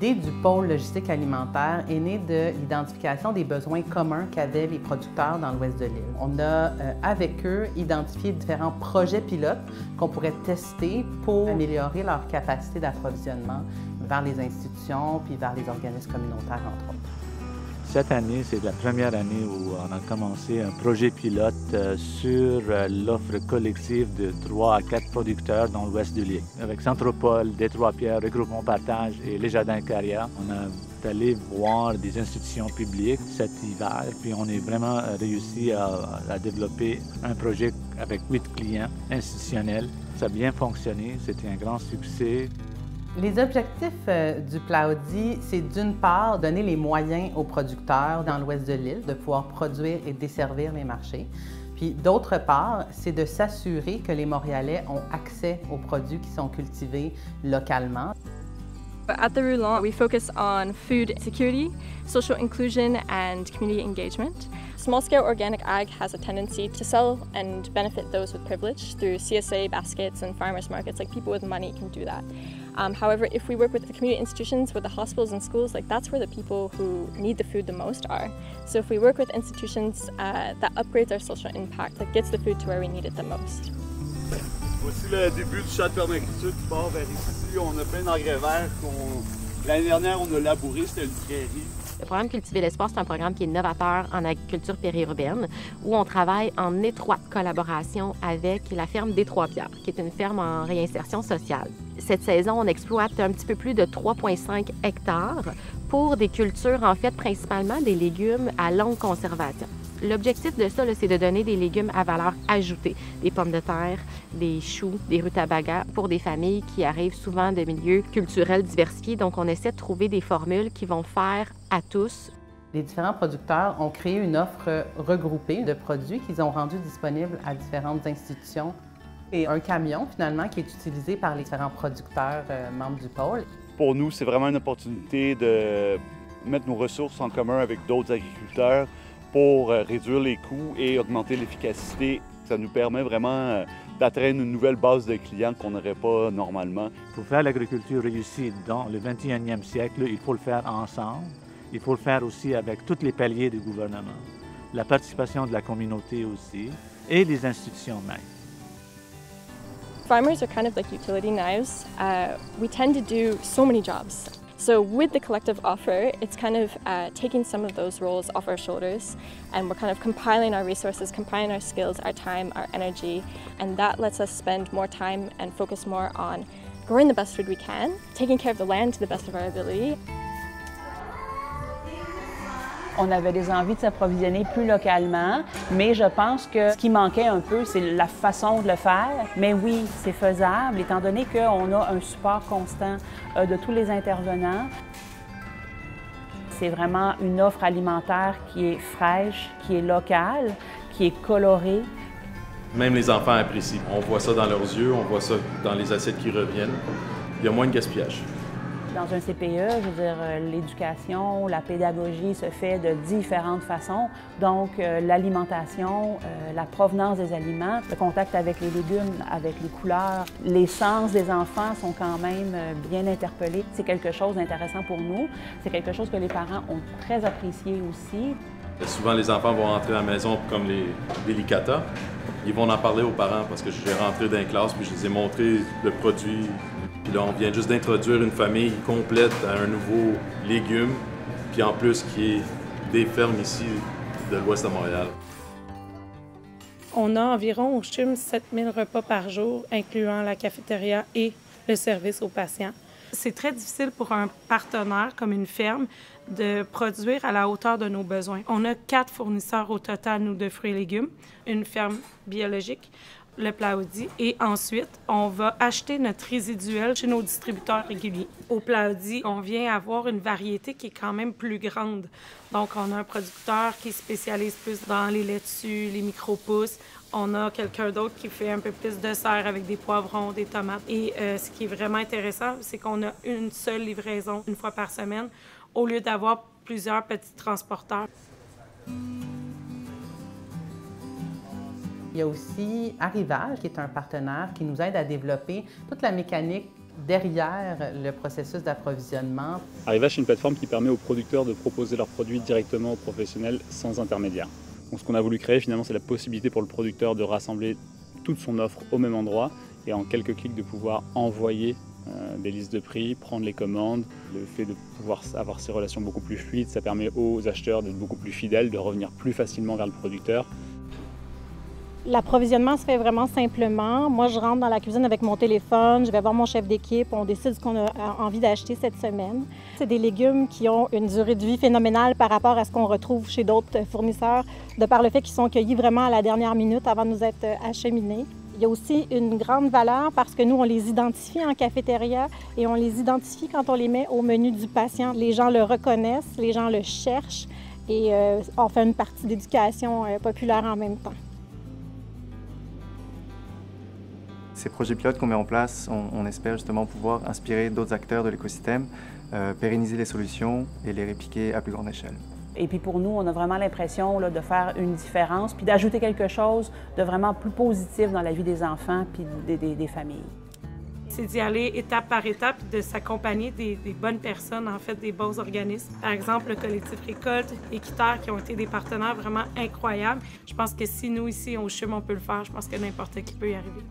L'idée du pôle logistique alimentaire est née de l'identification des besoins communs qu'avaient les producteurs dans l'ouest de l'île. On a, avec eux, identifié différents projets pilotes qu'on pourrait tester pour améliorer leur capacité d'approvisionnement vers les institutions puis vers les organismes communautaires, entre autres. Cette année, c'est la première année où on a commencé un projet pilote sur l'offre collective de 3 à 4 producteurs dans l'ouest de l'île. Avec Centropole, Détroit-Pierre, Regroupement Partage et Les Jardins Carrière, on est allé voir des institutions publiques cet hiver, puis on a vraiment réussi à développer un projet avec 8 clients institutionnels. Ça a bien fonctionné, c'était un grand succès. Les objectifs du PLAUDI, c'est d'une part donner les moyens aux producteurs dans l'ouest de l'île de pouvoir produire et desservir les marchés. Puis d'autre part, c'est de s'assurer que les Montréalais ont accès aux produits qui sont cultivés localement. At the Roulant, we focus on food security, social inclusion, and community engagement. Small-scale organic ag has a tendency to sell and benefit those with privilege through CSA baskets and farmers markets. Like, people with money can do that. However, if we work with the community institutions, with the hospitals and schools, like, that's where the people who need the food the most are. So if we work with institutions, that upgrades our social impact, that gets the food to where we need it the most. Voici le début du champ de permaculture qui part vers ici. On a plein d'engrais verts. L'année dernière, on a labouré, c'était une prairie. Le programme Cultiver l'espace, c'est un programme qui est novateur en agriculture périurbaine, où on travaille en étroite collaboration avec la ferme Détroit-Pierre, qui est une ferme en réinsertion sociale. Cette saison, on exploite un petit peu plus de 3,5 hectares pour des cultures, en fait, principalement des légumes à longue conservation. L'objectif de ça, c'est de donner des légumes à valeur ajoutée, des pommes de terre, des choux, des rutabagas, pour des familles qui arrivent souvent de milieux culturels diversifiés. Donc, on essaie de trouver des formules qui vont faire à tous. Les différents producteurs ont créé une offre regroupée de produits qu'ils ont rendus disponibles à différentes institutions. Et un camion, finalement, qui est utilisé par les différents producteurs membres du pôle. Pour nous, c'est vraiment une opportunité de mettre nos ressources en commun avec d'autres agriculteurs pour réduire les coûts et augmenter l'efficacité. Ça nous permet vraiment d'atteindre une nouvelle base de clients qu'on n'aurait pas normalement. Pour faire l'agriculture réussie dans le 21e siècle, il faut le faire ensemble. Il faut le faire aussi avec tous les paliers du gouvernement, la participation de la communauté aussi et les institutions même. Farmers are kind of like utility knives. We tend to do so many jobs. So with the collective offer, it's kind of taking some of those roles off our shoulders, and we're kind of compiling our resources, compiling our skills, our time, our energy, and that lets us spend more time and focus more on growing the best food we can, taking care of the land to the best of our ability. On avait des envies de s'approvisionner plus localement, mais je pense que ce qui manquait un peu, c'est la façon de le faire. Mais oui, c'est faisable, étant donné qu'on a un support constant de tous les intervenants. C'est vraiment une offre alimentaire qui est fraîche, qui est locale, qui est colorée. Même les enfants apprécient. On voit ça dans leurs yeux, on voit ça dans les assiettes qui reviennent. Il y a moins de gaspillage. Dans un CPE, je veux dire, l'éducation, la pédagogie se fait de différentes façons. Donc, l'alimentation, la provenance des aliments, le contact avec les légumes, avec les couleurs, les sens des enfants sont quand même bien interpellés. C'est quelque chose d'intéressant pour nous. C'est quelque chose que les parents ont très apprécié aussi. Souvent, les enfants vont rentrer à la maison comme les délicata. Ils vont en parler aux parents parce que je suis rentré dans les classes puis je les ai montré le produit. Puis là, on vient juste d'introduire une famille complète à un nouveau légume, puis en plus qui est des fermes ici de l'ouest de Montréal. On a environ au CHUM 7000 repas par jour, incluant la cafétéria et le service aux patients. C'est très difficile pour un partenaire comme une ferme de produire à la hauteur de nos besoins. On a 4 fournisseurs au total, nous, de fruits et légumes, une ferme biologique, le PLAUDI, et ensuite, on va acheter notre résiduel chez nos distributeurs réguliers. Au PLAUDI, on vient avoir une variété qui est quand même plus grande. Donc, on a un producteur qui spécialise plus dans les laitues, les micro-pousses. On a quelqu'un d'autre qui fait un peu plus de serre avec des poivrons, des tomates. Et ce qui est vraiment intéressant, c'est qu'on a une seule livraison une fois par semaine, au lieu d'avoir plusieurs petits transporteurs. Il y a aussi Arrivage, qui est un partenaire qui nous aide à développer toute la mécanique derrière le processus d'approvisionnement. Arrivache est une plateforme qui permet aux producteurs de proposer leurs produits directement aux professionnels sans intermédiaire. Donc, ce qu'on a voulu créer finalement, c'est la possibilité pour le producteur de rassembler toute son offre au même endroit et en quelques clics de pouvoir envoyer des listes de prix, prendre les commandes. Le fait de pouvoir avoir ces relations beaucoup plus fluides, ça permet aux acheteurs d'être beaucoup plus fidèles, de revenir plus facilement vers le producteur. L'approvisionnement se fait vraiment simplement. Moi, je rentre dans la cuisine avec mon téléphone, je vais voir mon chef d'équipe, on décide ce qu'on a envie d'acheter cette semaine. C'est des légumes qui ont une durée de vie phénoménale par rapport à ce qu'on retrouve chez d'autres fournisseurs, de par le fait qu'ils sont cueillis vraiment à la dernière minute avant de nous être acheminés. Il y a aussi une grande valeur parce que nous, on les identifie en cafétéria et on les identifie quand on les met au menu du patient. Les gens le reconnaissent, les gens le cherchent et on fait une partie d'éducation populaire en même temps. Ces projets pilotes qu'on met en place, on espère justement pouvoir inspirer d'autres acteurs de l'écosystème, pérenniser les solutions et les répliquer à plus grande échelle. Et puis pour nous, on a vraiment l'impression de faire une différence, puis d'ajouter quelque chose de vraiment plus positif dans la vie des enfants puis des familles. C'est d'y aller étape par étape et de s'accompagner des bonnes personnes, en fait, des bons organismes. Par exemple, le collectif Récolte, Équiterre, qui ont été des partenaires vraiment incroyables. Je pense que si nous, ici, au CHUM, on peut le faire, je pense que n'importe qui peut y arriver.